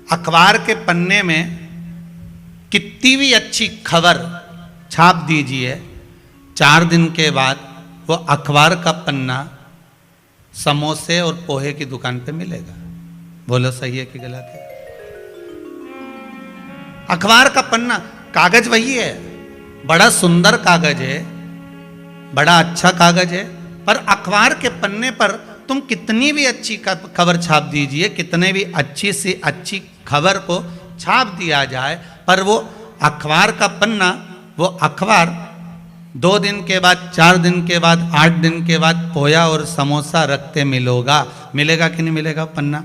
अखबार के पन्ने में कितनी भी अच्छी खबर छाप दीजिए, 4 दिन के बाद वो अखबार का पन्ना समोसे और पोहे की दुकान पे मिलेगा। बोलो सही है कि गलत है? अखबार का पन्ना, कागज वही है, बड़ा सुंदर कागज है, बड़ा अच्छा कागज है, पर अखबार के पन्ने पर तुम कितनी भी अच्छी खबर छाप दीजिए, कितने भी अच्छी से अच्छी खबर को छाप दिया जाए, पर वो अखबार का पन्ना, वो अखबार 2 दिन के बाद, 4 दिन के बाद, 8 दिन के बाद पोया और समोसा रखते मिलेगा कि नहीं मिलेगा पन्ना।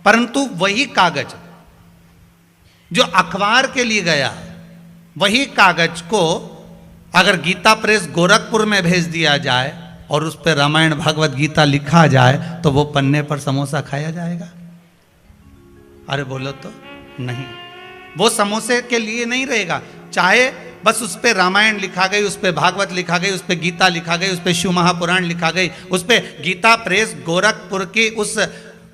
परंतु वही कागज जो अखबार के लिए गया, वही कागज को अगर गीता प्रेस गोरखपुर में भेज दिया जाए और उस पर रामायण भगवत गीता लिखा जाए तो वो पन्ने पर समोसा खाया जाएगा? अरे बोलो तो नहीं, वो समोसे के लिए नहीं रहेगा। चाहे बस उस पर रामायण लिखा गई, उस पर भागवत लिखा गई, उस पर गीता लिखा गई, उस पर शिव महापुराण लिखा गई, उस पर गीता प्रेस गोरखपुर की उस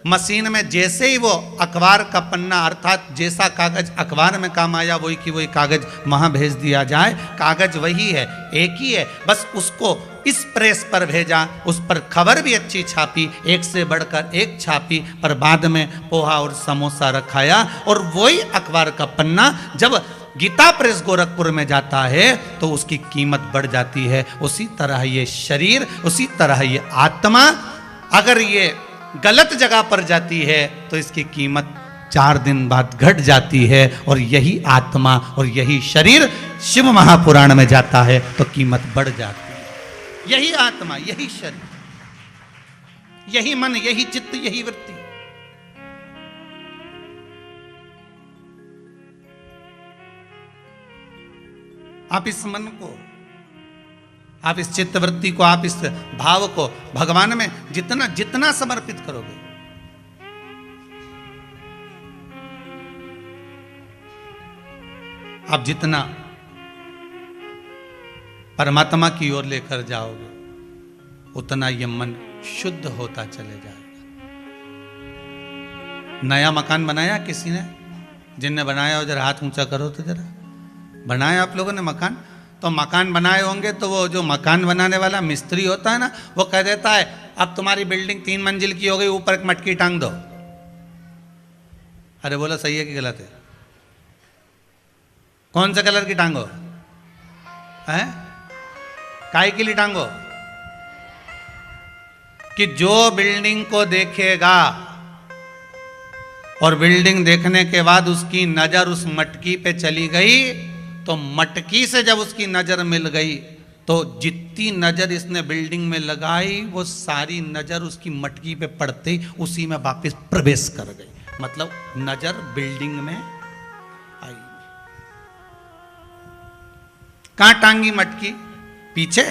मशीन में जैसे ही वो अखबार का पन्ना अर्थात जैसा कागज अखबार में काम आया वही की वही कागज वहां भेज दिया जाए। कागज वही है, एक ही है, बस उसको इस प्रेस पर भेजा, उस पर खबर भी अच्छी छापी, एक से बढ़कर एक छापी, पर बाद में पोहा और समोसा रखाया। और वही अखबार का पन्ना जब गीता प्रेस गोरखपुर में जाता है तो उसकी कीमत बढ़ जाती है। उसी तरह ये शरीर, उसी तरह ये आत्मा, अगर ये गलत जगह पर जाती है तो इसकी कीमत 4 दिन बाद घट जाती है, और यही आत्मा और यही शरीर शिव महापुराण में जाता है तो कीमत बढ़ जाती है। यही आत्मा, यही शरीर, यही मन, यही चित्त, यही वृत्ति। आप इस मन को, आप इस चित्तवृत्ति को, आप इस भाव को भगवान में जितना जितना समर्पित करोगे, आप जितना परमात्मा की ओर लेकर जाओगे, उतना ये मन शुद्ध होता चले जाएगा। नया मकान बनाया किसी ने? जिनने बनाया हो जरा हाथ ऊंचा करो तो जरा। बनाया आप लोगों ने मकान? तो मकान बनाए होंगे तो वो जो मकान बनाने वाला मिस्त्री होता है ना, वो कह देता है अब तुम्हारी बिल्डिंग 3 मंजिल की हो गई, ऊपर एक मटकी टांग दो। अरे बोलो सही है कि गलत है? कौन से कलर की टांगो? है काय के लिए टांगो? कि जो बिल्डिंग को देखेगा और बिल्डिंग देखने के बाद उसकी नजर उस मटकी पे चली गई, तो मटकी से जब उसकी नजर मिल गई तो जितनी नजर इसने बिल्डिंग में लगाई वो सारी नजर उसकी मटकी पे पड़ते ही उसी में वापस प्रवेश कर गई। मतलब नजर बिल्डिंग में आई। कहां टांगी मटकी? पीछे,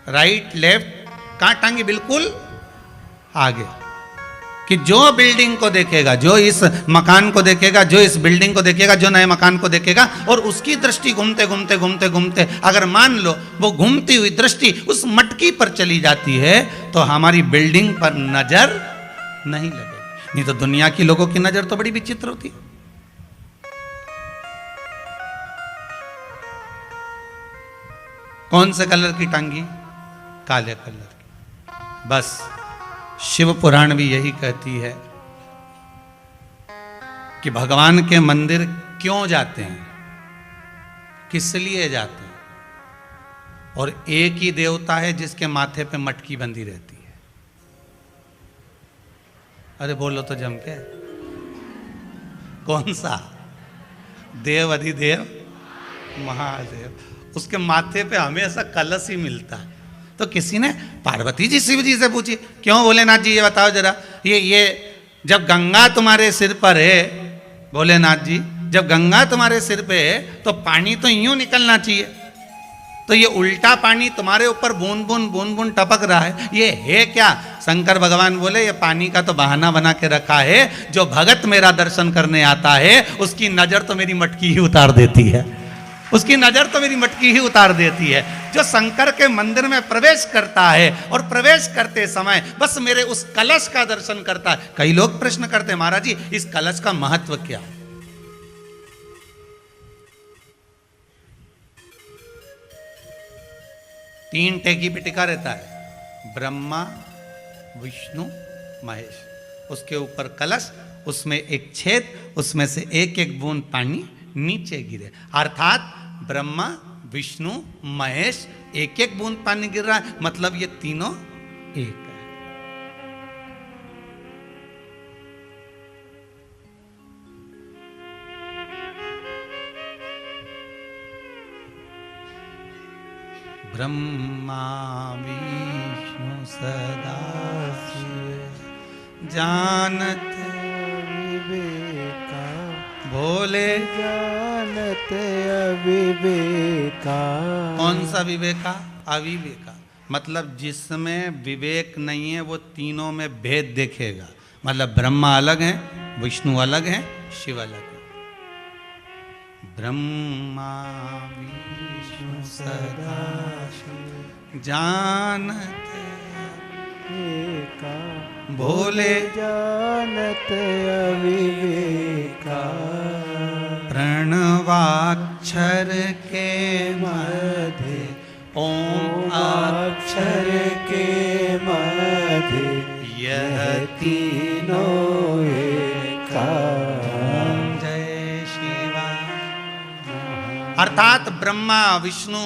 राइट लेफ्ट, कहां टांगी? बिल्कुल आगे। कि जो बिल्डिंग को देखेगा, जो इस मकान को देखेगा, जो इस बिल्डिंग को देखेगा, जो नए मकान को देखेगा, और उसकी दृष्टि घूमते घूमते घूमते घूमते अगर मान लो वो घूमती हुई दृष्टि उस मटकी पर चली जाती है तो हमारी बिल्डिंग पर नजर नहीं लगेगी। नहीं तो दुनिया की लोगों की नजर तो बड़ी विचित्र होती है। कौन से कलर की टांगी? काले कलर की। बस शिव पुराण भी यही कहती है कि भगवान के मंदिर क्यों जाते हैं, किस लिए जाते हैं, और एक ही देवता है जिसके माथे पे मटकी बंधी रहती है। अरे बोलो तो जम के, कौन सा? देव अधिदेव महादेव, उसके माथे पे हमेशा कलश ही मिलता है। तो किसी ने पार्वती जी शिव जी से पूछी, क्यों भोलेनाथ जी ये बताओ जरा, ये जब गंगा तुम्हारे सिर पर है, भोलेनाथ जी जब गंगा तुम्हारे सिर पे है तो पानी तो यूं निकलना चाहिए, तो ये उल्टा पानी तुम्हारे ऊपर बूंद बूंद टपक रहा है, ये है क्या? शंकर भगवान बोले ये पानी का तो बहाना बना के रखा है, जो भगत मेरा दर्शन करने आता है उसकी नजर तो मेरी मटकी ही उतार देती है। उसकी नजर तो मेरी मटकी ही उतार देती है। जो शंकर के मंदिर में प्रवेश करता है और प्रवेश करते समय बस मेरे उस कलश का दर्शन करता है। कई लोग प्रश्न करते हैं, महाराज जी इस कलश का महत्व क्या है? तीन टेकी पे टिका रहता है, ब्रह्मा विष्णु महेश। उसके ऊपर कलश, उसमें एक छेद, उसमें से एक एक बूंद पानी नीचे गिरे, अर्थात ब्रह्मा विष्णु महेश एक एक बूंद पानी गिर रहा है, मतलब ये तीनों एक है। ब्रह्मा विष्णु सदा शिव जानत विवेका, भोले जानत अविवेका। कौन सा विवेका? अविवेका, मतलब जिसमें विवेक नहीं है वो तीनों में भेद देखेगा। मतलब ब्रह्मा अलग है, विष्णु अलग है, शिव अलग है। ब्रह्मा विष्णु सदा जानत एका, भोले जानत अविवेका। प्रणवाक्षर के मध्य ओम अक्षर के मध्य यह तीनों एका। जय शिवाय। अर्थात ब्रह्मा विष्णु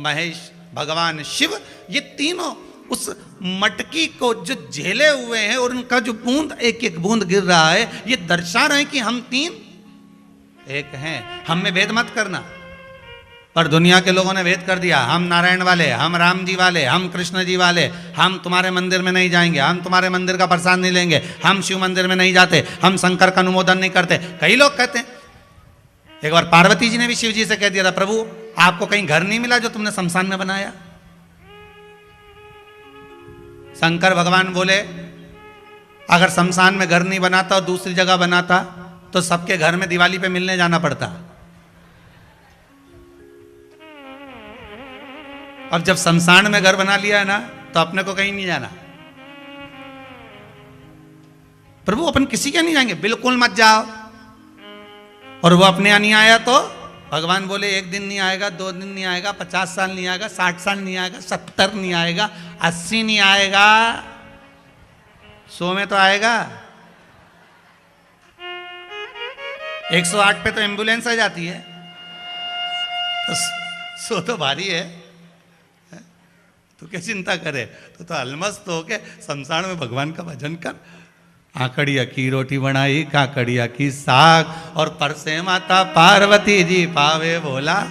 महेश भगवान शिव, ये तीनों उस मटकी को जो झेले हुए हैं और उनका जो बूंद एक एक बूंद गिर रहा है, ये दर्शा रहे हैं कि हम तीन एक हैं। हम में भेद मत करना। पर दुनिया के लोगों ने भेद कर दिया, हम नारायण वाले, हम राम जी वाले, हम कृष्ण जी वाले, हम तुम्हारे मंदिर में नहीं जाएंगे, हम तुम्हारे मंदिर का प्रसाद नहीं लेंगे, हम शिव मंदिर में नहीं जाते, हम शंकर का अनुमोदन नहीं करते। कई लोग कहते हैं। एक बार पार्वती जी ने भी शिव जी से कह दिया था, प्रभु आपको कहीं घर नहीं मिला जो तुमने शमशान में बनाया? शंकर भगवान बोले अगर शमशान में घर नहीं बनाता और दूसरी जगह बनाता तो सबके घर में दिवाली पे मिलने जाना पड़ता। और जब शमशान में घर बना लिया है ना, तो अपने को कहीं नहीं जाना। प्रभु अपन किसी के नहीं जाएंगे, बिल्कुल मत जाओ। और वो अपने यहाँ नहीं आया तो भगवान बोले एक दिन नहीं आएगा, 2 दिन नहीं आएगा, 50 साल नहीं आएगा, 60 साल नहीं आएगा, 70 नहीं आएगा, 80 नहीं आएगा, 100 में तो आएगा। 108 पे तो एम्बुलेंस आ जाती है, तो 100 तो भारी है। तू क्या चिंता करे? तो अलमस्त होके शमशान में भगवान का भजन कर। आकड़िया की रोटी बनाई, काकड़िया की साग, और परसे माता पार्वती जी पावे भोला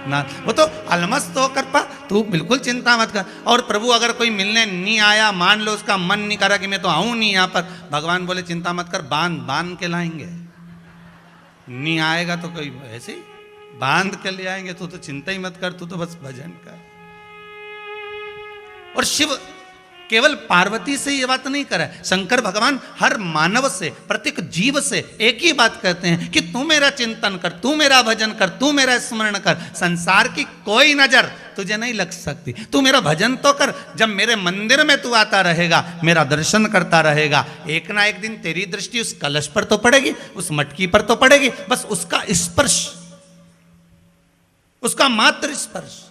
ना। वो तो अलमस्त होकर पा, तू बिल्कुल चिंता मत कर। और प्रभु अगर कोई मिलने नहीं आया, मान लो उसका मन नहीं करा कि मैं तो आऊं नहीं यहाँ पर, भगवान बोले चिंता मत कर, बांध बांध के लाएंगे। नहीं आएगा तो कोई ऐसे ही बांध के ले आएंगे। तू तो चिंता ही मत कर, तू तो बस भजन कर। और शिव केवल पार्वती से ये बात नहीं करे, शंकर भगवान हर मानव से, प्रत्येक जीव से एक ही बात कहते हैं कि तू मेरा चिंतन कर, तू मेरा भजन कर, तू मेरा स्मरण कर। संसार की कोई नजर तुझे नहीं लग सकती। तू मेरा भजन तो कर। जब मेरे मंदिर में तू आता रहेगा, मेरा दर्शन करता रहेगा, एक ना एक दिन तेरी दृष्टि उस कलश पर तो पड़ेगी, उस मटकी पर तो पड़ेगी। बस उसका स्पर्श, उसका मात्र स्पर्श।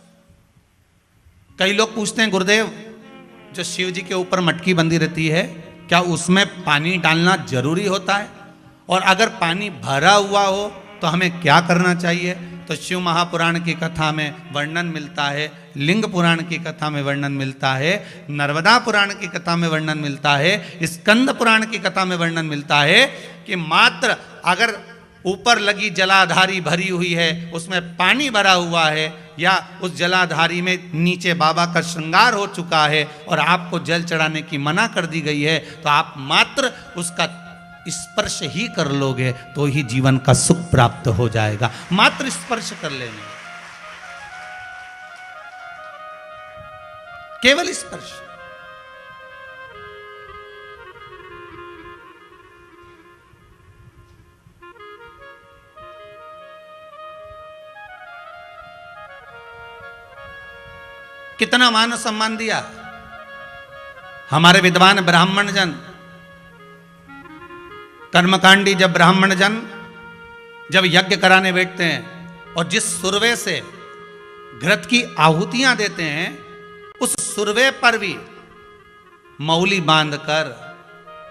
कई लोग पूछते हैं, गुरुदेव जो शिव जी के ऊपर मटकी बंधी रहती है, क्या उसमें पानी डालना जरूरी होता है? और अगर पानी भरा हुआ हो तो हमें क्या करना चाहिए? तो शिव महापुराण की कथा में वर्णन मिलता है, लिंग पुराण की कथा में वर्णन मिलता है, नर्मदा पुराण की कथा में वर्णन मिलता है, स्कंद पुराण की कथा में वर्णन मिलता है कि मात्र अगर ऊपर लगी जलाधारी भरी हुई है, उसमें पानी भरा हुआ है, या उस जलाधारी में नीचे बाबा का श्रृंगार हो चुका है और आपको जल चढ़ाने की मना कर दी गई है, तो आप मात्र उसका स्पर्श ही कर लोगे तो ही जीवन का सुख प्राप्त हो जाएगा। मात्र स्पर्श कर लेने, केवल स्पर्श। कितना मान सम्मान दिया। हमारे विद्वान ब्राह्मण जन, कर्मकांडी जब ब्राह्मण जन जब यज्ञ कराने बैठते हैं और जिस सुरवे से घृत की आहुतियां देते हैं, उस सुरवे पर भी मौली बांधकर,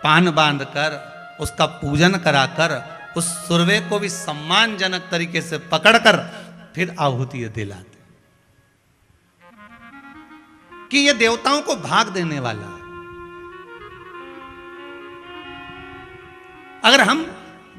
पान बांधकर, उसका पूजन कराकर, उस सुरवे को भी सम्मानजनक तरीके से पकड़कर फिर आहुति दिलाते कि ये देवताओं को भाग देने वाला है। अगर हम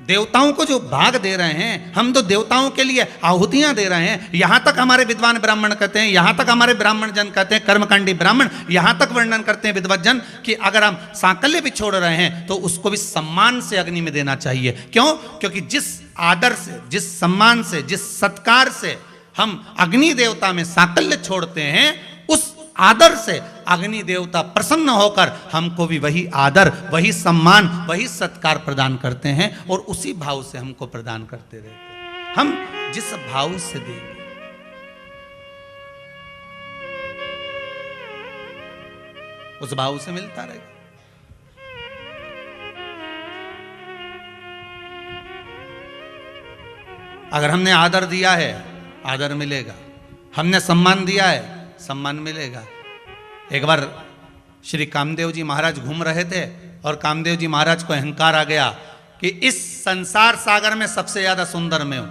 देवताओं को जो भाग दे रहे हैं, हम तो देवताओं के लिए आहुतियां दे रहे हैं। यहां तक हमारे विद्वान ब्राह्मण कहते हैं, यहां तक हमारे ब्राह्मण जन कहते हैं, कर्मकांडी ब्राह्मण यहां तक वर्णन करते हैं विद्वत जन कि अगर हम सांकल्य भी छोड़ रहे हैं तो उसको भी सम्मान से अग्नि में देना चाहिए। क्यों? क्योंकि जिस आदर से, जिस सम्मान से, जिस सत्कार से हम अग्नि देवता में सांकल्य छोड़ते हैं, उस आदर से अग्नि देवता प्रसन्न होकर हमको भी वही आदर, वही सम्मान, वही सत्कार प्रदान करते हैं और उसी भाव से हमको प्रदान करते रहते हैं। हम जिस भाव से देंगे उस भाव से मिलता रहेगा। अगर हमने आदर दिया है, आदर मिलेगा। हमने सम्मान दिया है, सम्मान मिलेगा। एक बार श्री कामदेव जी महाराज घूम रहे थे और कामदेव जी महाराज को अहंकार आ गया कि इस संसार सागर में सबसे ज्यादा सुंदर मैं हूं।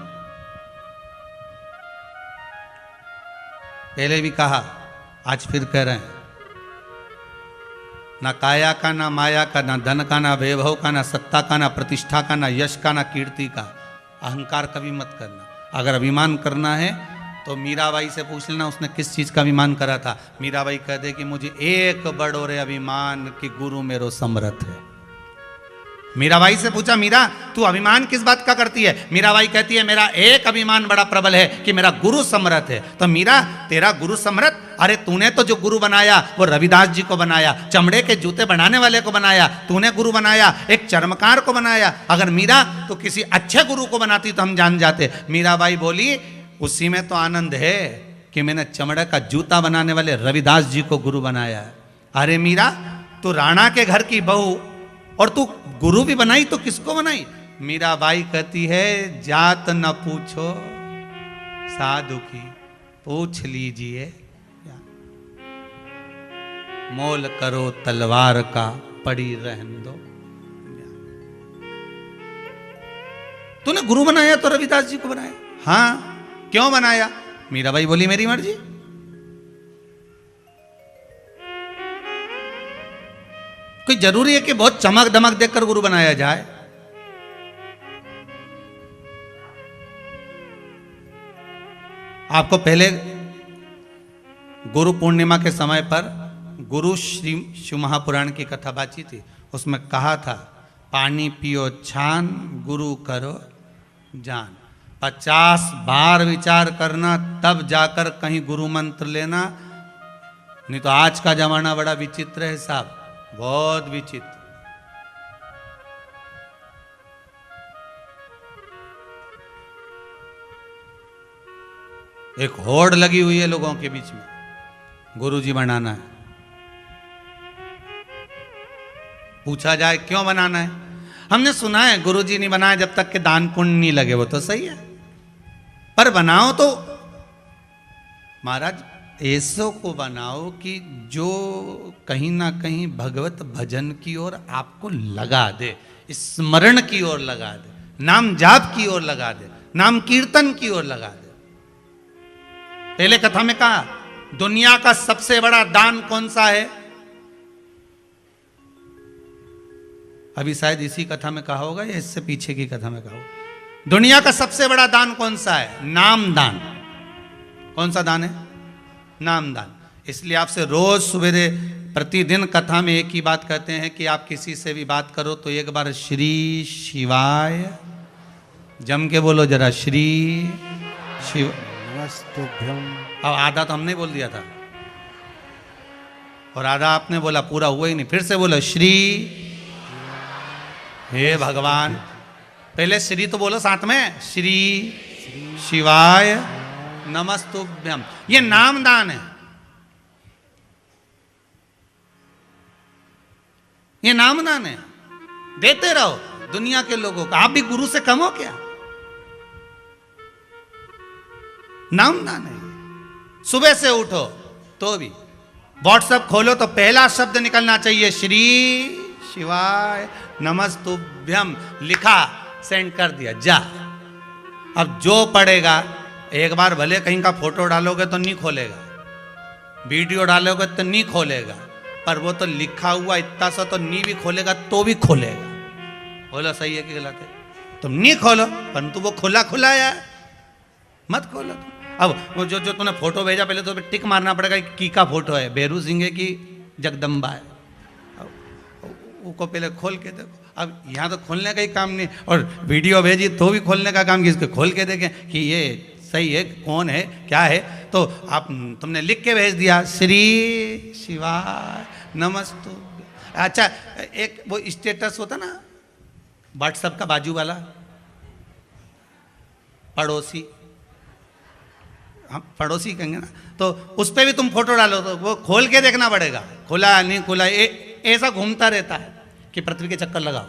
पहले भी कहा, आज फिर कह रहे हैं, ना काया का, ना माया का, ना धन का, ना वैभव का, ना सत्ता का, ना प्रतिष्ठा का, ना यश का, ना कीर्ति का अहंकार कभी मत करना। अगर अभिमान करना है तो मीराबाई से पूछ लेना उसने किस चीज का अभिमान करा था। मीराबाई कह दे कि मुझे एक बड़ो रे अभिमान कि गुरु मेरो समर्थ है। मीराबाई से पूछा, मीरा तू अभिमान किस बात का करती है? मीराबाई कहती है, मेरा एक अभिमान बड़ा प्रबल है कि मेरा गुरु समर्थ है। तो मीरा, तेरा गुरु समर्थ? अरे तूने तो जो गुरु बनाया वो रविदास जी को बनाया, चमड़े के जूते बनाने वाले को बनाया, तूने गुरु बनाया, एक चर्मकार को बनाया। अगर मीरा तो किसी अच्छे गुरु को बनाती तो हम जान जाते। मीराबाई बोली, उसी में तो आनंद है कि मैंने चमड़े का जूता बनाने वाले रविदास जी को गुरु बनाया है। अरे मीरा, तू राणा के घर की बहू और तू गुरु भी बनाई तो किसको बनाई? मीराबाई कहती है, जात न पूछो साधु की, पूछ लीजिए मोल करो तलवार का, पड़ी रहन दो। तूने गुरु बनाया तो रविदास जी को बनाया। हाँ, क्यों बनाया? मीराबाई बोली, मेरी मर्जी। कोई जरूरी है कि बहुत चमक दमक देखकर गुरु बनाया जाए? आपको पहले गुरु पूर्णिमा के समय पर गुरु श्री शिव महापुराण की कथा बाची थी। उसमें कहा था, पानी पियो छान, गुरु करो जान। 50 बार विचार करना तब जाकर कहीं गुरु मंत्र लेना। नहीं तो आज का जमाना बड़ा विचित्र है साहब, बहुत विचित्र। एक होड़ लगी हुई है लोगों के बीच में, गुरुजी बनाना है। पूछा जाए क्यों बनाना है? हमने सुना है गुरुजी नहीं बनाया जब तक के दान पुण्य नहीं लगे। वो तो सही है, पर बनाओ तो महाराज ऐसो को बनाओ कि जो कहीं ना कहीं भगवत भजन की ओर आपको लगा दे, स्मरण की ओर लगा दे, नाम जाप की ओर लगा दे, नाम कीर्तन की ओर लगा दे। पहले कथा में कहा, दुनिया का सबसे बड़ा दान कौन सा है? अभी शायद इसी कथा में कहा होगा या इससे पीछे की कथा में कहा होगा। दुनिया का सबसे बड़ा दान कौन सा है? नाम दान। कौन सा दान है? नाम दान। इसलिए आपसे रोज सवेरे प्रतिदिन कथा में एक ही बात कहते हैं कि आप किसी से भी बात करो तो एक बार श्री शिवाय जम के बोलो जरा, श्री शिव। अब आधा तो हमने बोल दिया था और आधा आपने बोला, पूरा हुआ ही नहीं। फिर से बोलो, श्री। हे भगवान, पहले श्री तो बोलो साथ में, श्री शिवाय नमस्तुभ्यम। ये नाम दान है। ये नामदान है, देते रहो दुनिया के लोगों को। आप भी गुरु से कम हो क्या? नामदान है। सुबह से उठो तो भी व्हाट्सएप खोलो तो पहला शब्द निकलना चाहिए श्री शिवाय नमस्तुभ्यम, लिखा, सेंड कर दिया, जा। अब जो पढ़ेगा, एक बार भले कहीं का फोटो डालोगे तो नहीं खोलेगा, वीडियो डालोगे तो नहीं खोलेगा, पर वो तो लिखा हुआ इतना सा तो नहीं भी खोलेगा तो भी खोलेगा। बोलो सही है कि गलत है? तुम नहीं खोलो, परंतु वो खुला खुला है, मत खोलो। अब वो जो तूने फोटो भेजा, पहले तो टिक मारना पड़ेगा की का फोटो है, बेरू सिंह है कि जगदम्बा है, उसको पहले खोल के देखो। अब यहाँ तो खोलने का ही काम नहीं, और वीडियो भेजी तो भी खोलने का काम, किसको खोल के देखें कि ये सही है, कौन है, क्या है। तो आप तुमने लिख के भेज दिया श्री शिवाय नमस्तु। अच्छा, एक वो स्टेटस होता ना व्हाट्सएप का बाजू वाला, पड़ोसी, हम पड़ोसी कहेंगे ना, तो उस पर भी तुम फोटो डालो तो वो खोल के देखना पड़ेगा, खुला नहीं खुला, ऐसा घूमता रहता है कि पृथ्वी के चक्कर लगाओ।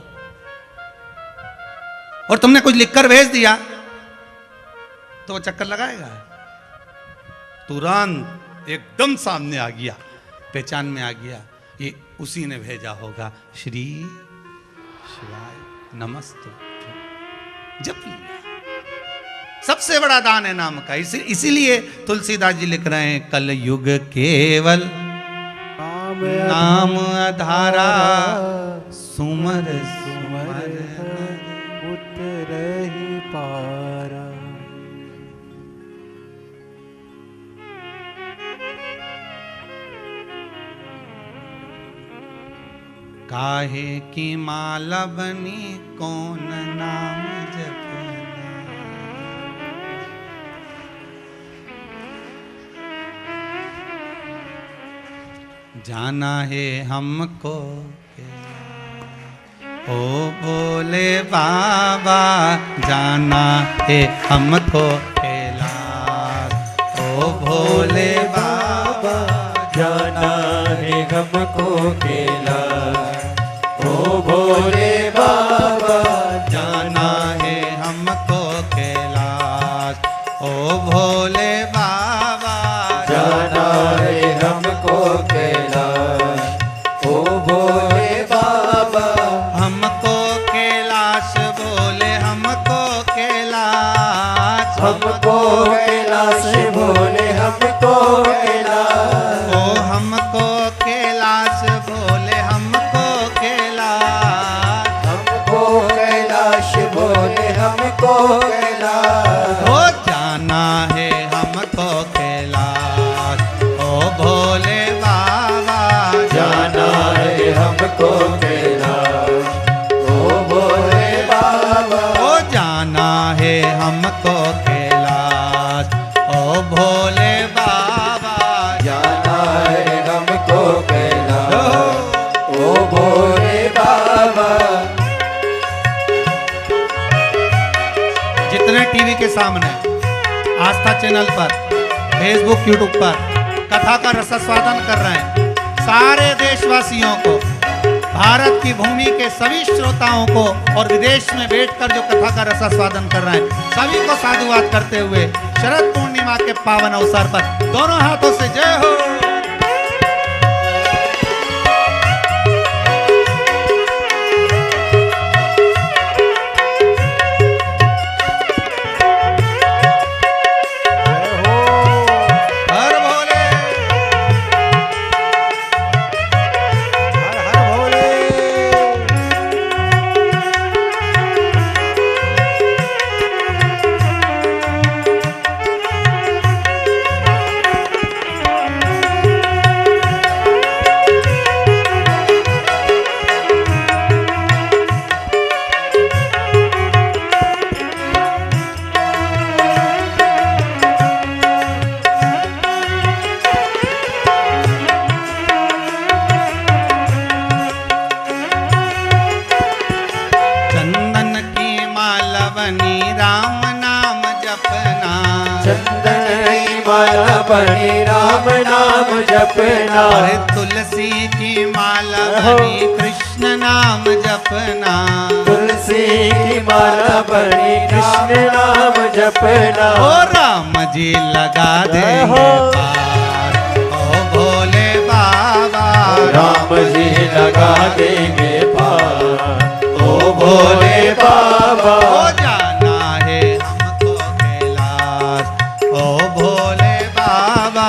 और तुमने कुछ लिखकर भेज दिया तो वो चक्कर लगाएगा, तुरंत एकदम सामने आ गया, पहचान में आ गया, ये उसी ने भेजा होगा, श्री शिवाय नमस्ते, जप लिया। सबसे बड़ा दान है नाम का। इसीलिए तुलसीदास जी लिख रहे हैं, कल युग केवल नाम आधारा, सुमर सुमर उतरहि पारा। काहे की माला बनी, कौन नाम जपना। जाना है हमको ओ भोले बाबा, जाना है हमको कैलाश, ओ भोले बाबा, जाना है हमको कैलाश, ओ भोले बाबा, जाना है हमको कैलाश, ओ भोले बाबा, जाना है हमको कैलाश, ओ भोले बाबा, हमको कैलाश बोले, हमको कैलाश, हमको कैलाश बोले, हमको कैलाश, ओ हमको कैलाश बोले, हमको कैलाश, हमको कैलाश बोले, हमको कैलाश, ओ जाना है हमको कैलाश, ओ भोले बाबा, जाना है हमको कैलाश, ओ भोले बाबा, ओ जाना है हमको कैलाश, ओ भोले बाबा, जाना है हमको कैलाश, ओ भोले बाबा। जितने टीवी के सामने, आस्था चैनल पर, फेसबुक, यूट्यूब पर कथा का रसास्वादन कर रहे हैं, सारे देशवासियों को, भारत की भूमि के सभी श्रोताओं को, और विदेश में बैठकर जो कथा का रसास्वादन कर रहे हैं, सभी को साधुवाद करते हुए शरद पूर्णिमा के पावन अवसर पर दोनों हाथों से जय हो। हर भोले, हर हर भोले। चंदन की माला बनी, राम नाम जपना, चंदन माला बनी राम नाम जपना। अरे तुलसी की माला बनी कृष्ण नाम जपना। तुलसी की माला बनी कृष्ण नाम जपना। ओ राम जी लगा देंगे पार, ओ भोले बाबा। राम जी लगा देंगे पार, ओ भोले बाबा। ओ जाना है हमको कैलाश, ओ भोले बाबा।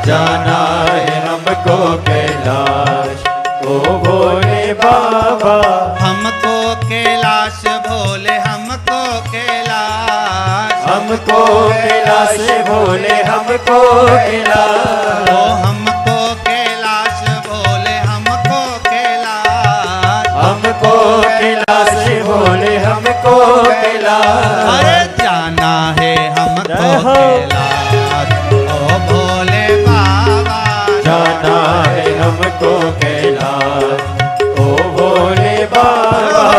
जाना है हमको कैलाश, ओ भोले बाबा। हमको कैलाश भोले, हमको कैलाश। हमको कैलाश भोले, हमको कैलाश। ओ हमको कैलाश भोले, हमको कैलाश। हमको कैलाश भोले, हमको कैलाश। अरे जाना है हमको कैलाश, ओ भोले बाबा। जाना है हमको कैलाश, ओ भोले बाबा।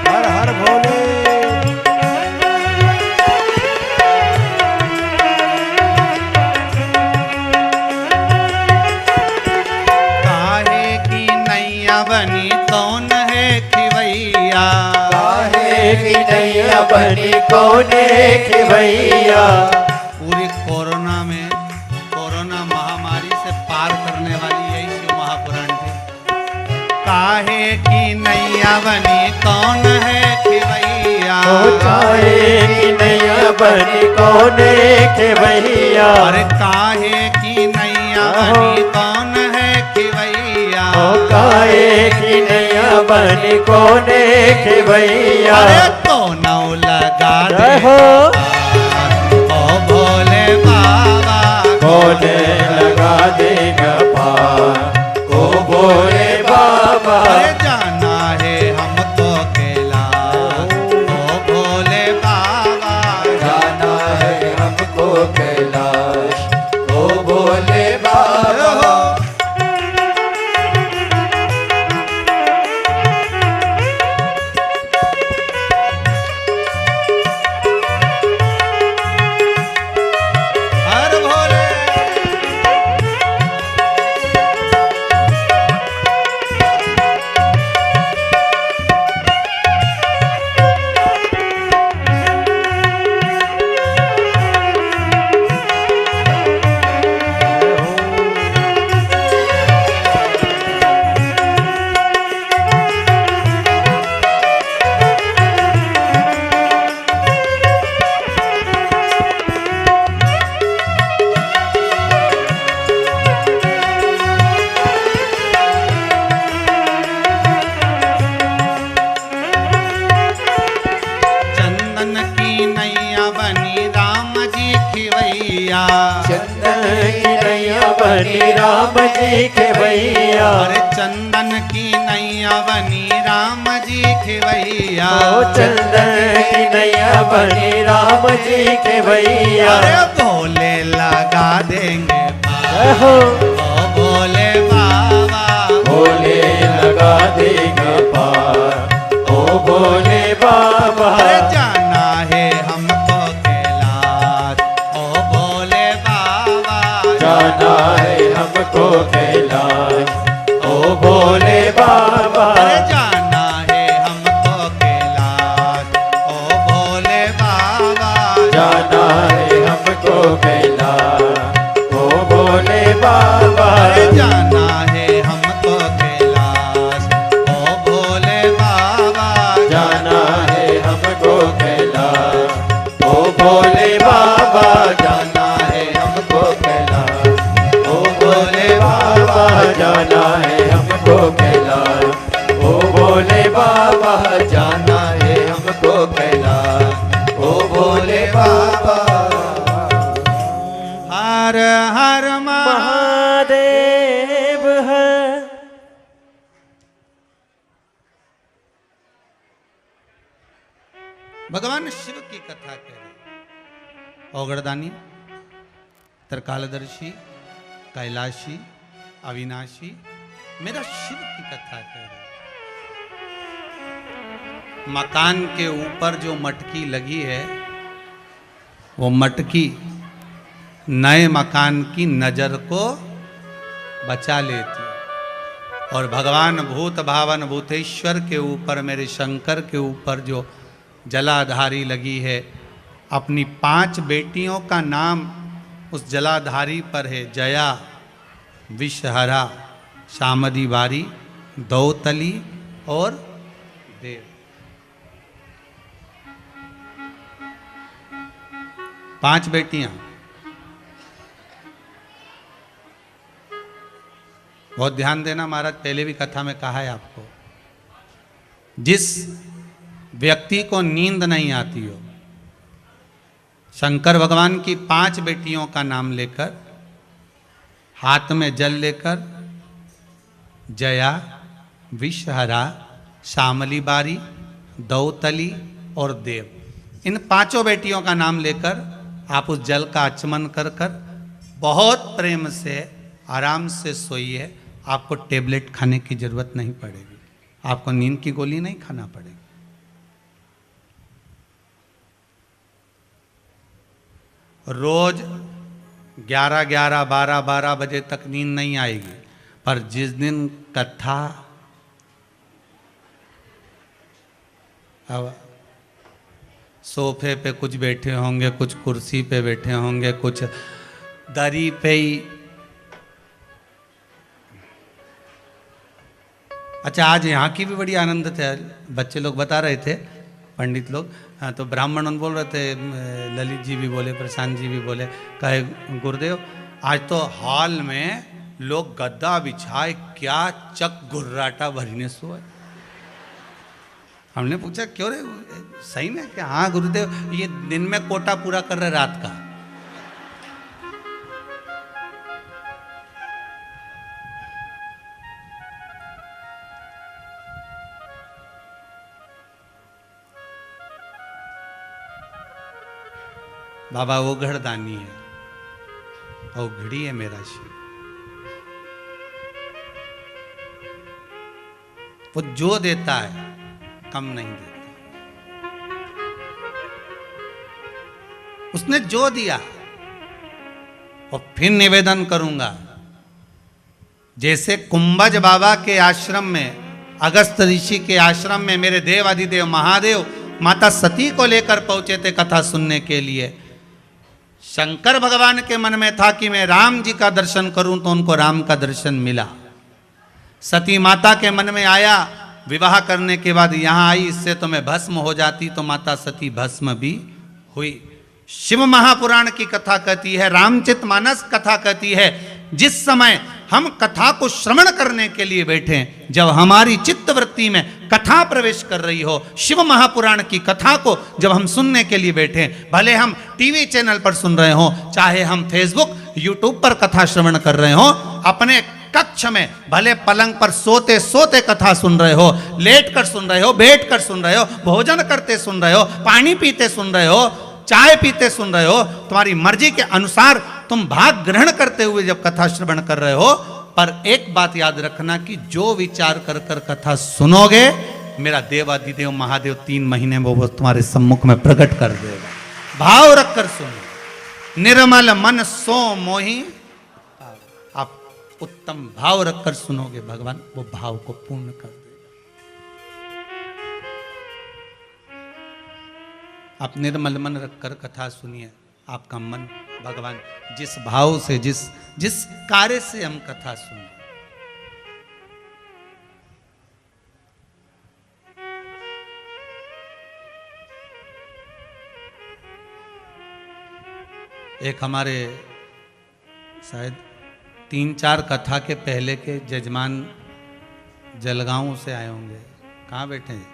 हर हर भोले। काहे की नैया बनी कौन है खिवैया। काहे की नैया बनी कौन खिवैया। पूरी कोरोना में, कोरोना महामारी से पार करने वाली यही शिव महापुराण थी। काहे की नैया बनी कौन है खिवैया। ओ काहे की नैया बनी कौन खिवैया। अरे काहे की नैया बनी कौन है खिवैया। ओ काहे की नैया बनी कौन खिवैया। अरे तो नौ लगा दे हो ओ भोले बाबा। कौन लगा देगा पार, ओ भोले बाबा। अरे जाना है हमको कैलाश, ओ भोले बाबा। जाना है हमको कैलाश, ओ भोले बाबा। हर भोले। चंदन की नैया बनी राम जी खिवैया। चंदन की नैया बनी राम जी खिवैया। अरे चंदन की नैया बनी राम जी खिवैया। ओ चंदन की नैया बनी राम जी खिवैया। अरे भोले लगा देंगे पार, हो ओ भोले बाबा। भोले लगा देगा पार, ओ भोले बाबा। अरे जाना है हमको कैलाश, ओ भोले बाबा। जाना है हमको कैलाश, ओ भोले बाबा। अरे जाना है हमको कैलाश, ओ भोले बाबा। जाना है हमको कैलाश, ओ भोले बाबा। अरे जाना कैलाश ओ भोले बाबा। हर हर महादेव है। भगवान शिव की कथा कह रहे, औगड़दानी, त्रिकालदर्शी, कैलाशी, अविनाशी, मेरा शिव की कथा कह रहे। मकान के ऊपर जो मटकी लगी है, वो मटकी नए मकान की नजर को बचा लेती है। और भगवान भूत भावन भूतेश्वर के ऊपर, मेरे शंकर के ऊपर जो जलाधारी लगी है, अपनी 5 बेटियों का नाम उस जलाधारी पर है। जया, विषहरा, शामदी बारी, दौतली और देव। 5 बेटियां। बहुत ध्यान देना, महाराज पहले भी कथा में कहा है आपको, जिस व्यक्ति को नींद नहीं आती हो, शंकर भगवान की 5 बेटियों का नाम लेकर, हाथ में जल लेकर, जया, विषहरा, शामली बारी, दौतली और देव, इन 5 बेटियों का नाम लेकर आप उस जल का आचमन कर कर बहुत प्रेम से आराम से सोइए। आपको टेबलेट खाने की जरूरत नहीं पड़ेगी, आपको नींद की गोली नहीं खाना पड़ेगी। रोज 11-11, 12-12 बजे तक नींद नहीं आएगी, पर जिस दिन कथा, अब सोफे पे कुछ बैठे होंगे, कुछ कुर्सी पे बैठे होंगे, कुछ दरी पे ही। अच्छा, आज यहाँ की भी बड़ी आनंद थे, बच्चे लोग बता रहे थे, पंडित लोग। हाँ, तो ब्राह्मण बोल रहे थे, ललित जी भी बोले, प्रशांत जी भी बोले, कहे गुरुदेव आज तो हॉल में लोग गद्दा बिछाए क्या चक गुर्राटा भरने सोए। हमने पूछा क्यों रे, सही में क्या? हाँ गुरुदेव, ये दिन में कोटा पूरा कर रहे रात का। बाबा वो घड़दानी है, और घड़ी है मेरा शिव। वो जो देता है कम नहीं देता। उसने जो दिया, और फिर निवेदन करूंगा, जैसे कुंभज बाबा के आश्रम में, अगस्त ऋषि के आश्रम में मेरे देव अधिदेव महादेव माता सती को लेकर पहुंचे थे कथा सुनने के लिए। शंकर भगवान के मन में था कि मैं राम जी का दर्शन करूं, तो उनको राम का दर्शन मिला। सती माता के मन में आया, विवाह करने के बाद यहां आई, इससे तो मैं भस्म हो जाती, तो माता सती भस्म भी हुई। शिव महापुराण की कथा कहती है, रामचरितमानस कथा कहती है, जिस समय हम कथा को श्रवण करने के लिए बैठे, जब हमारी चित्तवृत्ति में कथा प्रवेश कर रही हो, शिव महापुराण की कथा को जब हम सुनने के लिए बैठे, भले हम टीवी चैनल पर सुन रहे हो, चाहे हम फेसबुक यूट्यूब पर कथा श्रवण कर रहे हो, अपने कक्ष में भले पलंग पर सोते सोते कथा सुन रहे हो, लेट कर सुन रहे हो, बैठ कर सुन रहे हो, भोजन करते सुन रहे हो, पानी पीते सुन रहे हो, चाय पीते सुन रहे हो, तुम्हारी मर्जी के अनुसार तुम भाग ग्रहण करते हुए जब कथा श्रवण कर रहे हो, पर एक बात याद रखना कि जो विचार कर कर कथा सुनोगे, मेरा देवाधिदेव महादेव 3 महीने में वो तुम्हारे सम्मुख में प्रकट कर देगा। भाव रखकर सुनो, निर्मल मन सो मोही, आप उत्तम भाव रखकर सुनोगे, भगवान वो भाव को पूर्ण कर देगा। आप निर्मल मन रखकर कथा सुनिए, आपका मन भगवान जिस भाव से, जिस कार्य से हम कथा सुने, एक हमारे शायद 3-4 कथा के पहले के जजमान जलगांव से आए होंगे, कहाँ बैठे हैं,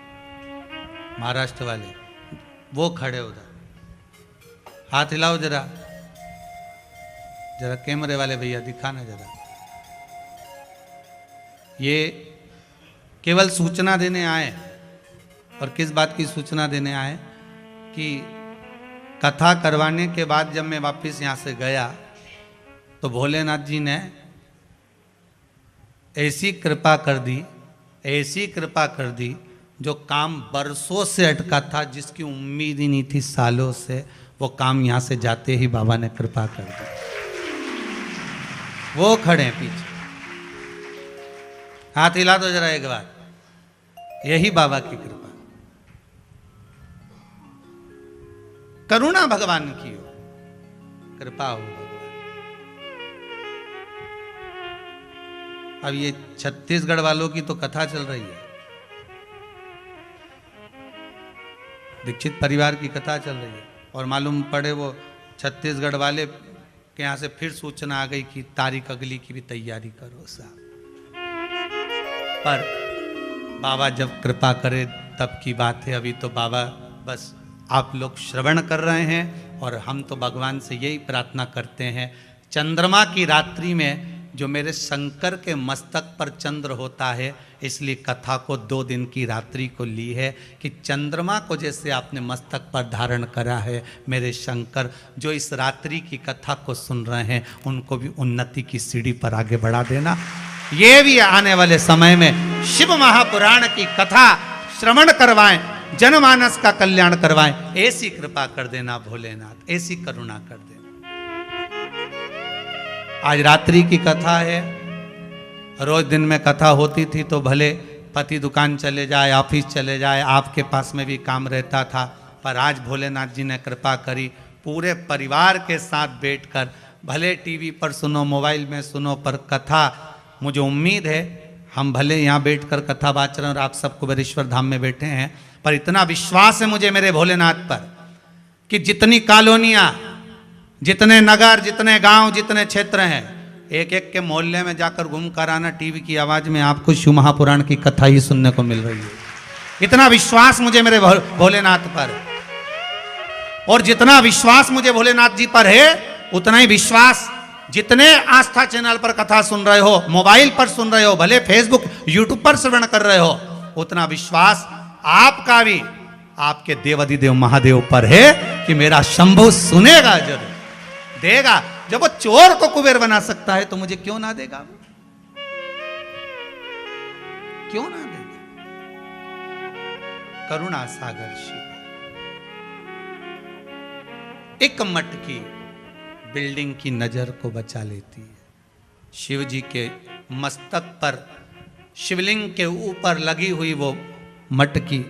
महाराष्ट्र वाले, वो खड़े उधर, हाथ हिलाओ जरा, जरा कैमरे वाले भैया दिखाना जरा। ये केवल सूचना देने आए, और किस बात की सूचना देने आए कि कथा करवाने के बाद जब मैं वापस यहाँ से गया तो भोलेनाथ जी ने ऐसी कृपा कर दी, ऐसी कृपा कर दी, जो काम बरसों से अटका था, जिसकी उम्मीद ही नहीं थी सालों से, वो काम यहाँ से जाते ही बाबा ने कृपा कर दी। वो खड़े हैं पीछे, हाथ हिला दो जरा एक बार। यही बाबा की कृपा, करुणा भगवान की हो, कृपा हो भगवान। अब ये छत्तीसगढ़ वालों की तो कथा चल रही है, दीक्षित परिवार की कथा चल रही है, और मालूम पड़े वो छत्तीसगढ़ वाले के यहाँ से फिर सूचना आ गई कि तारीख अगली की भी तैयारी करो साहब। पर बाबा जब कृपा करे तब की बात है, अभी तो बाबा बस आप लोग श्रवण कर रहे हैं, और हम तो भगवान से यही प्रार्थना करते हैं, चंद्रमा की रात्रि में जो मेरे शंकर के मस्तक पर चंद्र होता है, इसलिए कथा को 2 दिन की रात्रि को ली है कि चंद्रमा को जैसे आपने मस्तक पर धारण करा है, मेरे शंकर जो इस रात्रि की कथा को सुन रहे हैं, उनको भी उन्नति की सीढ़ी पर आगे बढ़ा देना। ये भी आने वाले समय में शिव महापुराण की कथा श्रवण करवाएं, जनमानस का कल्याण करवाएं, ऐसी कृपा कर देना भोलेनाथ, ऐसी करुणा कर देना। आज रात्रि की कथा है, रोज दिन में कथा होती थी तो भले पति दुकान चले जाए, ऑफिस चले जाए, आपके पास में भी काम रहता था, पर आज भोलेनाथ जी ने कृपा करी, पूरे परिवार के साथ बैठकर, भले टीवी पर सुनो, मोबाइल में सुनो, पर कथा, मुझे उम्मीद है हम भले यहाँ बैठकर कथा वाच रहे हैं और आप सब कुबेरेश्वर धाम में बैठे हैं, पर इतना विश्वास है मुझे मेरे भोलेनाथ पर कि जितनी कॉलोनियाँ, जितने नगर, जितने गांव, जितने क्षेत्र हैं, एक एक के मोहल्ले में जाकर घूम कर आना, टीवी की आवाज में आपको शिव महापुराण की कथा ही सुनने को मिल रही है। इतना विश्वास मुझे मेरे भोलेनाथ पर, और जितना विश्वास मुझे भोलेनाथ जी पर है, उतना ही विश्वास जितने आस्था चैनल पर कथा सुन रहे हो, मोबाइल पर सुन रहे हो, भले फेसबुक यूट्यूब पर श्रवण कर रहे हो, उतना विश्वास आपका भी आपके देवाधिदेव महादेव पर है कि मेरा शंभु सुनेगा, जरूर देगा। जब वो चोर को कुबेर बना सकता है तो मुझे क्यों ना देगा, क्यों ना देगा। करुणा सागर शिव। एक मटकी बिल्डिंग की नजर को बचा लेती है। शिव जी के मस्तक पर, शिवलिंग के ऊपर लगी हुई वो मटकी,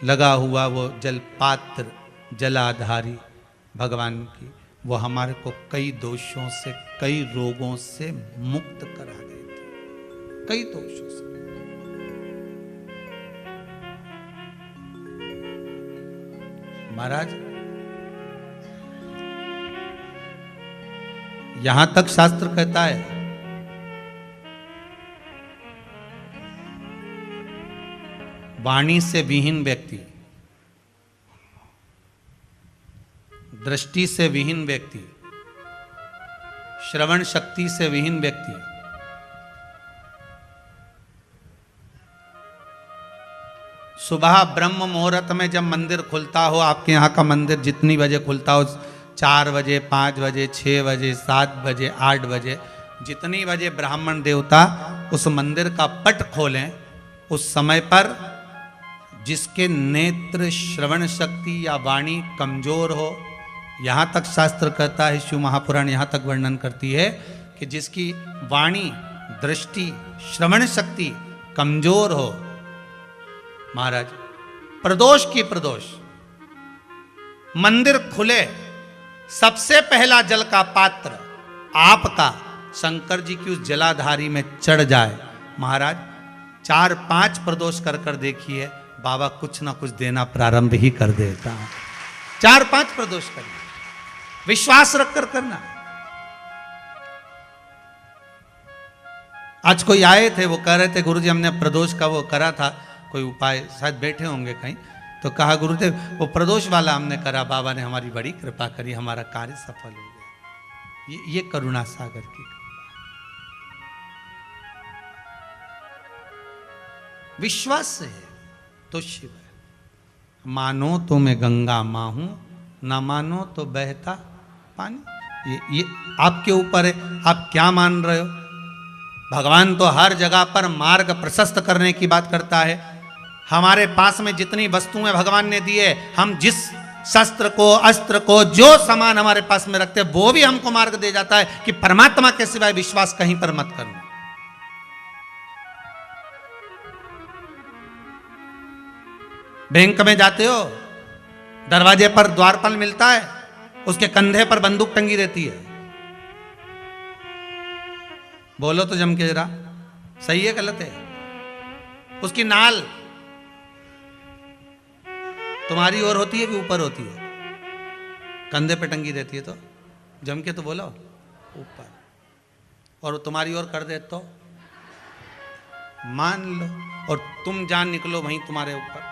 लगा हुआ वो जलपात्र, जलाधारी भगवान की, वो हमारे को कई दोषों से, कई रोगों से मुक्त करा देती, कई दोषों से। महाराज, यहां तक शास्त्र कहता है वाणी से विहीन व्यक्ति, दृष्टि से विहीन व्यक्ति, श्रवण शक्ति से विहीन व्यक्ति, सुबह ब्रह्म मुहूर्त में जब मंदिर खुलता हो, आपके यहाँ का मंदिर जितनी बजे खुलता हो, 4 बजे, 5 बजे, 6 बजे, 7 बजे, 8 बजे, जितनी बजे ब्राह्मण देवता उस मंदिर का पट खोलें, उस समय पर जिसके नेत्र, श्रवण शक्ति या वाणी कमजोर हो, यहाँ तक शास्त्र कहता है, शिव महापुराण यहाँ तक वर्णन करती है कि जिसकी वाणी, दृष्टि, श्रवण शक्ति कमजोर हो, महाराज प्रदोष की प्रदोष, मंदिर खुले, सबसे पहला जल का पात्र आपका शंकर जी की उस जलाधारी में चढ़ जाए, महाराज 4-5 प्रदोष कर कर देखिए, बाबा कुछ ना कुछ देना प्रारंभ ही कर देता। 4-5 प्रदोष करिए, विश्वास रख कर करना। आज कोई आए थे, वो कह रहे थे गुरुजी हमने प्रदोष का वो करा था, कोई उपाय, शायद बैठे होंगे कहीं, तो कहा गुरुदेव वो प्रदोष वाला हमने करा, बाबा ने हमारी बड़ी कृपा करी, हमारा कार्य सफल हो गया। ये करुणा सागर की कृपा। विश्वास से है तो शिव है। मानो तो मैं गंगा मां हूं, ना मानो तो बहता पानी। ये आपके ऊपर है, आप क्या मान रहे हो। भगवान तो हर जगह पर मार्ग प्रशस्त करने की बात करता है। हमारे पास में जितनी वस्तुएं भगवान ने दी है, हम जिस शस्त्र को, अस्त्र को, जो सामान हमारे पास में रखते हैं, वो भी हमको मार्ग दे जाता है कि परमात्मा के सिवाय विश्वास कहीं पर मत करना। बैंक में जाते हो, दरवाजे पर द्वारपाल मिलता है, उसके कंधे पर बंदूक टंगी रहती है। बोलो तो जम के जरा, सही है गलत है। उसकी नाल तुम्हारी ओर होती है कि ऊपर होती है? कंधे पे टंगी रहती है। तो जम के तो बोलो, ऊपर। और तुम्हारी ओर कर दे तो मान लो, और तुम जान निकलो वहीं तुम्हारे ऊपर।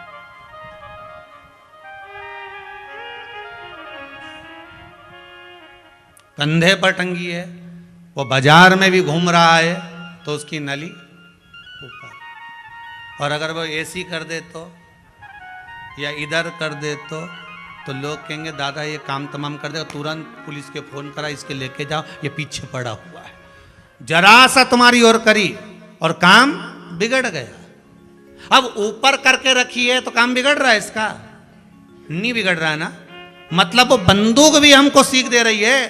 कंधे पर टंगी है, वो बाजार में भी घूम रहा है तो उसकी नली ऊपर। और अगर वो एसी कर दे तो, या इधर कर दे तो लोग कहेंगे दादा ये काम तमाम कर देगा, तुरंत पुलिस के फोन करा, इसके लेके जाओ, ये पीछे पड़ा हुआ है। जरा सा तुम्हारी ओर करी और काम बिगड़ गया। अब ऊपर करके रखी है तो काम बिगड़ रहा है इसका? नहीं बिगड़ रहा है ना। मतलब वो बंदूक भी हमको सीख दे रही है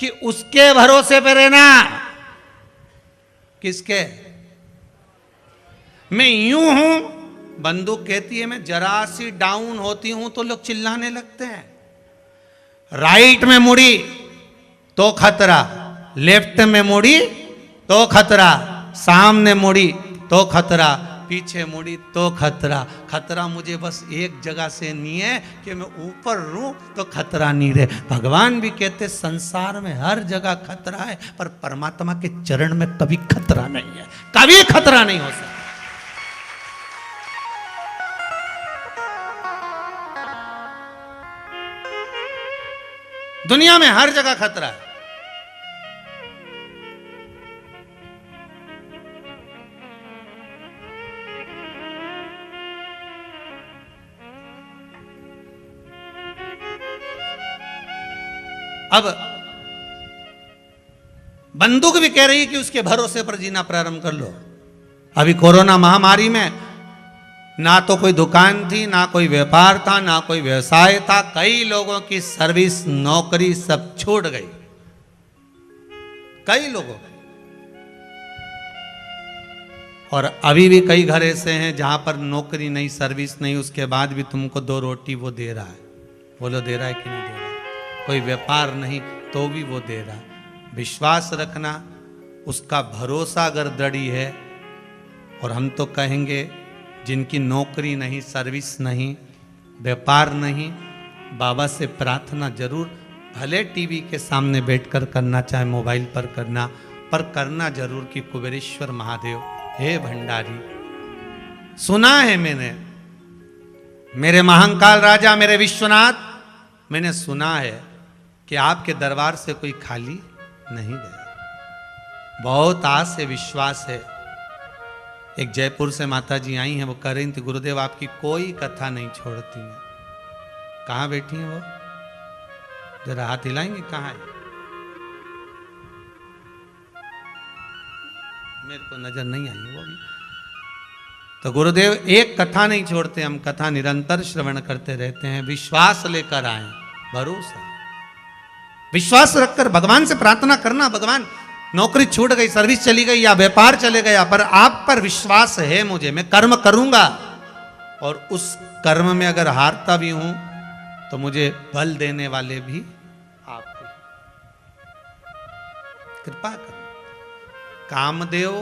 कि उसके भरोसे पे रहना। किसके? मैं यूं हूं, बंदूक कहती है मैं जरा सी डाउन होती हूं तो लोग चिल्लाने लगते हैं। राइट में मुड़ी तो खतरा, लेफ्ट में मुड़ी तो खतरा, सामने मुड़ी तो खतरा, पीछे मुड़ी तो खतरा। खतरा मुझे बस एक जगह से नहीं है कि मैं ऊपर रहूं तो खतरा नहीं रहे। भगवान भी कहते संसार में हर जगह खतरा है, पर परमात्मा के चरण में कभी खतरा नहीं है, कभी खतरा नहीं हो सकता। दुनिया में हर जगह खतरा है। अब बंदूक भी कह रही है कि उसके भरोसे पर जीना प्रारंभ कर लो। अभी कोरोना महामारी में ना तो कोई दुकान थी, ना कोई व्यापार था, ना कोई व्यवसाय था। कई लोगों की सर्विस, नौकरी सब छूट गई, कई लोगों की। और अभी भी कई घर ऐसे हैं जहां पर नौकरी नहीं, सर्विस नहीं, उसके बाद भी तुमको 2 रोटी वो दे रहा है। बोलो दे रहा है कि नहीं दे रहा है? कोई व्यापार नहीं तो भी वो दे रहा। विश्वास रखना, उसका भरोसा अगर दृढ़ है। और हम तो कहेंगे जिनकी नौकरी नहीं, सर्विस नहीं, व्यापार नहीं, बाबा से प्रार्थना जरूर, भले टीवी के सामने बैठकर करना, चाहे मोबाइल पर करना, पर करना जरूर कि कुबेरेश्वर महादेव, हे भंडारी, सुना है मैंने, मेरे महाकाल राजा, मेरे विश्वनाथ, मैंने सुना है कि आपके दरबार से कोई खाली नहीं गया। बहुत आस है, विश्वास है। एक जयपुर से माता जी आई हैं, वो कह रही थी गुरुदेव आपकी कोई कथा नहीं छोड़ती हैं। कहाँ बैठी हैं वो? जरा हाथ हिलाएंगे, कहाँ है? मेरे को नजर नहीं आई वो भी। तो गुरुदेव एक कथा नहीं छोड़ते, हम कथा निरंतर श्रवण करते रहते हैं। विश्वास लेकर आए, भरोसा, विश्वास रखकर भगवान से प्रार्थना करना। भगवान नौकरी छूट गई, सर्विस चली गई, या व्यापार चले गया, पर आप पर विश्वास है मुझे, मैं कर्म करूंगा। और उस कर्म में अगर हारता भी हूं तो मुझे बल देने वाले भी आप हैं। कृपा करो। कामदेव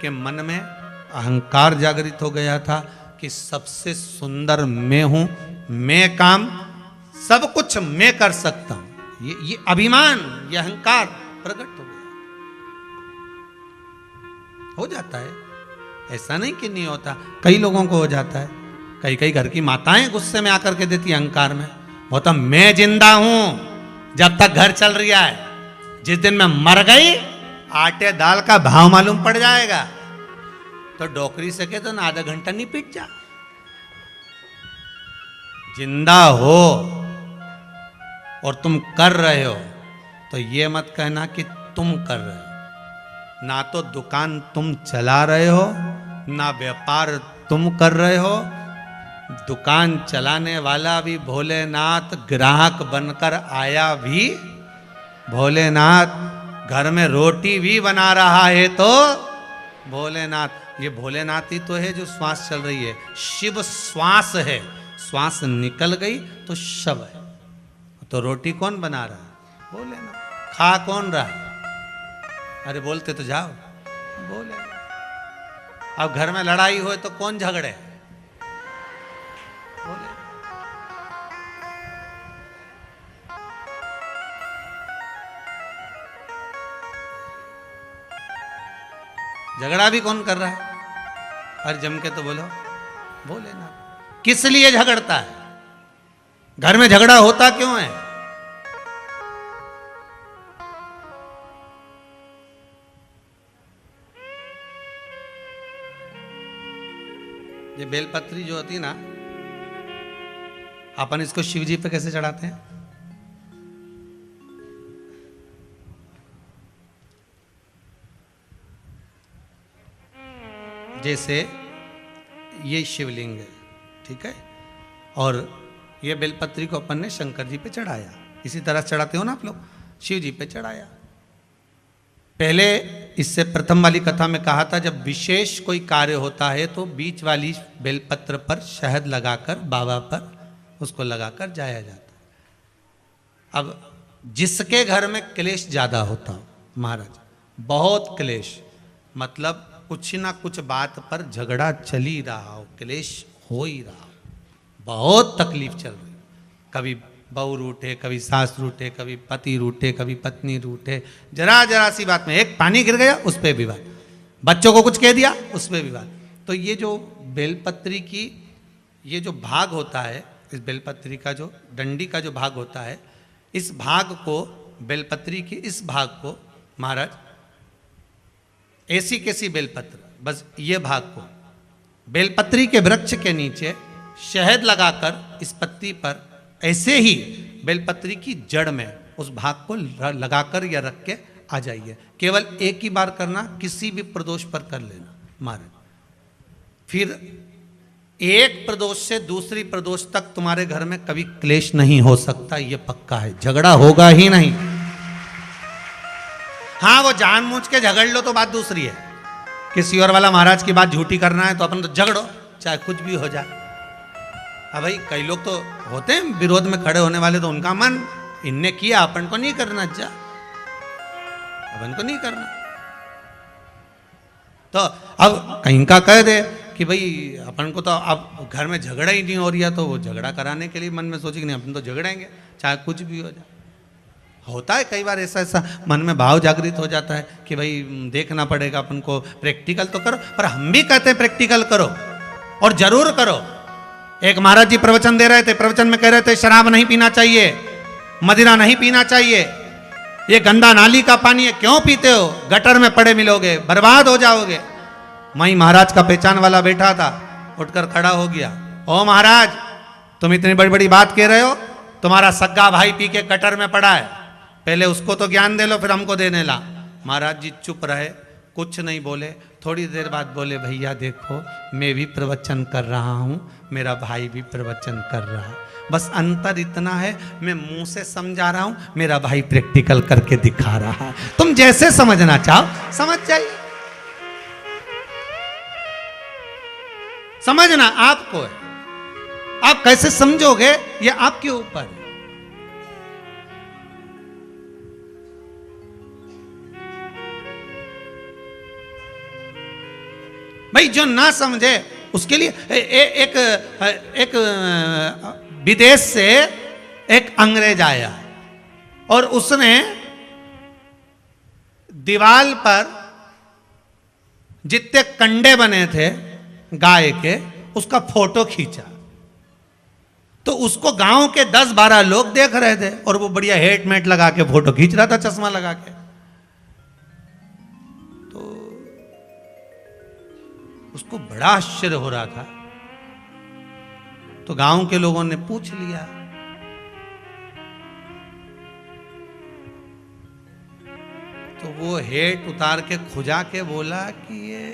के मन में अहंकार जागृत हो गया था कि सबसे सुंदर मैं हूं, मैं काम, सब कुछ मैं कर सकता हूं। ये अभिमान, ये अहंकार प्रकट हो गया। हो जाता है, ऐसा नहीं कि नहीं होता, कई लोगों को हो जाता है। कई कई घर की माताएं गुस्से में आकर के देती अहंकार में, वो तो मैं जिंदा हूं जब तक घर चल रहा है, जिस दिन मैं मर गई आटे दाल का भाव मालूम पड़ जाएगा। तो डोकरी से कहते ना आधा घंटा नहीं पीट जा। जिंदा हो और तुम कर रहे हो तो ये मत कहना कि तुम कर रहे हो। ना तो दुकान तुम चला रहे हो, ना व्यापार तुम कर रहे हो। दुकान चलाने वाला भी भोलेनाथ, ग्राहक बनकर आया भी भोलेनाथ, घर में रोटी भी बना रहा है तो भोलेनाथ। ये भोलेनाथ ही तो है जो श्वास चल रही है। शिव श्वास है, श्वास निकल गई तो शव है। तो रोटी कौन बना रहा है? भोलेनाथ। खा कौन रहा है? अरे बोलते तो जाओ, भोलेनाथ। अब घर में लड़ाई हो तो कौन झगड़े? भोलेनाथ। झगड़ा भी कौन कर रहा है? और जम के तो बोलो भोलेनाथ। किस लिए झगड़ता है? घर में झगड़ा होता क्यों है? ये बेलपत्री जो होती है ना, अपन इसको शिव जी पे कैसे चढ़ाते हैं? जैसे ये शिवलिंग है, ठीक है, और ये बेलपत्री को अपन ने शंकर जी पे चढ़ाया। इसी तरह चढ़ाते हो ना आप लोग, शिव जी पे चढ़ाया। पहले इससे प्रथम वाली कथा में कहा था, जब विशेष कोई कार्य होता है तो बीच वाली बेलपत्र पर शहद लगाकर बाबा पर उसको लगाकर जाया जाता है। अब जिसके घर में क्लेश ज्यादा होता हो, महाराज बहुत क्लेश, मतलब कुछ ना कुछ बात पर झगड़ा चल ही रहा हो, क्लेश हो ही रहा हो, बहुत तकलीफ चल रही, कभी बहू रूठे, कभी सास रूठे, कभी पति रूठे, कभी पत्नी रूठे, जरा जरा सी बात में एक पानी गिर गया उस पर विवाद, बच्चों को कुछ कह दिया उस पर विवाद। तो ये जो बेलपत्री की ये जो भाग होता है, इस बेलपत्री का जो डंडी का जो भाग होता है, इस भाग को, बेलपत्री के इस भाग को महाराज, ऐसी कैसी बेलपत्र, बस ये भाग को बेलपत्री के वृक्ष के नीचे शहद लगाकर इस पत्ती पर ऐसे ही बेलपत्री की जड़ में उस भाग को लगाकर या रख के आ जाइए। केवल एक ही बार करना, किसी भी प्रदोष पर कर लेना महाराज। फिर एक प्रदोष से दूसरी प्रदोष तक तुम्हारे घर में कभी क्लेश नहीं हो सकता, ये पक्का है, झगड़ा होगा ही नहीं। हाँ, वो जानबूझ के झगड़ लो तो बात दूसरी है। किसी और वाला महाराज की बात झूठी करना है तो अपन तो झगड़ो, चाहे कुछ भी हो जाए। अब भाई कई लोग तो होते हैं विरोध में खड़े होने वाले, तो उनका मन, इनने किया अपन को नहीं करना, जा अपन को नहीं करना। तो अब कहीं का कह दे कि भाई अपन को तो अब घर में झगड़ा ही नहीं हो रहा, तो वो झगड़ा कराने के लिए मन में सोचे कि नहीं अपन तो झगड़ेंगे चाहे कुछ भी हो जाए। होता है कई बार ऐसा ऐसा मन में भाव जागृत हो जाता है कि भाई देखना पड़ेगा अपन को, प्रैक्टिकल तो करो। पर हम भी कहते हैं प्रैक्टिकल करो और जरूर करो। एक महाराज जी प्रवचन दे रहे थे, प्रवचन में कह रहे थे शराब नहीं पीना चाहिए, मदिरा नहीं पीना चाहिए, ये गंदा नाली का पानी है, क्यों पीते हो, गटर में पड़े मिलोगे, बर्बाद हो जाओगे। वहीं महाराज का पहचान वाला बैठा था, उठकर खड़ा हो गया, ओ महाराज तुम इतनी बड़ी बड़ी बात कह रहे हो, तुम्हारा सग्गा भाई पी के गटर में पड़ा है, पहले उसको तो ज्ञान दे लो फिर हमको देने ला। महाराज जी चुप रहे, कुछ नहीं बोले। थोड़ी देर बाद बोले, भैया देखो मैं भी प्रवचन कर रहा हूँ, मेरा भाई भी प्रवचन कर रहा है, बस अंतर इतना है मैं मुंह से समझा रहा हूँ, मेरा भाई प्रैक्टिकल करके दिखा रहा है। तुम जैसे समझना चाहो समझ जाइए, समझना आपको है, आप कैसे समझोगे ये आपके ऊपर है। भाई जो ना समझे उसके लिए एक विदेश से एक अंग्रेज आया और उसने दीवार पर जितने कंडे बने थे गाय के, उसका फोटो खींचा। तो उसको गांव के 10-12 लोग देख रहे थे और वो बढ़िया हेट मेट लगा के फोटो खींच रहा था, चश्मा लगा के। तो उसको बड़ा आश्चर्य हो रहा था। तो गांव के लोगों ने पूछ लिया, तो वो हेट उतार के खुजा के बोला कि ये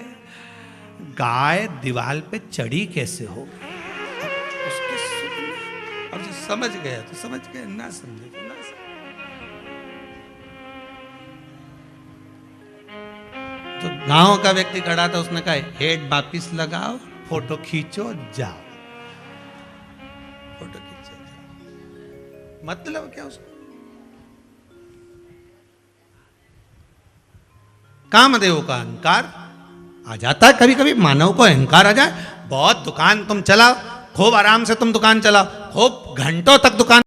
गाय दीवार पे चढ़ी कैसे हो गई। उसके अब जो समझ गया तो समझ गया, ना समझे तो ना समझे। तो गांव का व्यक्ति खड़ा था, उसने कहा हेट वापिस लगाओ, फोटो खींचो, जाओ। फोटो खींचो, जाओ। मतलब क्या उसको? कामदेव का अहंकार आ जाता है कभी कभी, मानव को अहंकार आ जाए। बहुत दुकान तुम चलाओ, खूब आराम से तुम दुकान चलाओ, खूब घंटों तक दुकान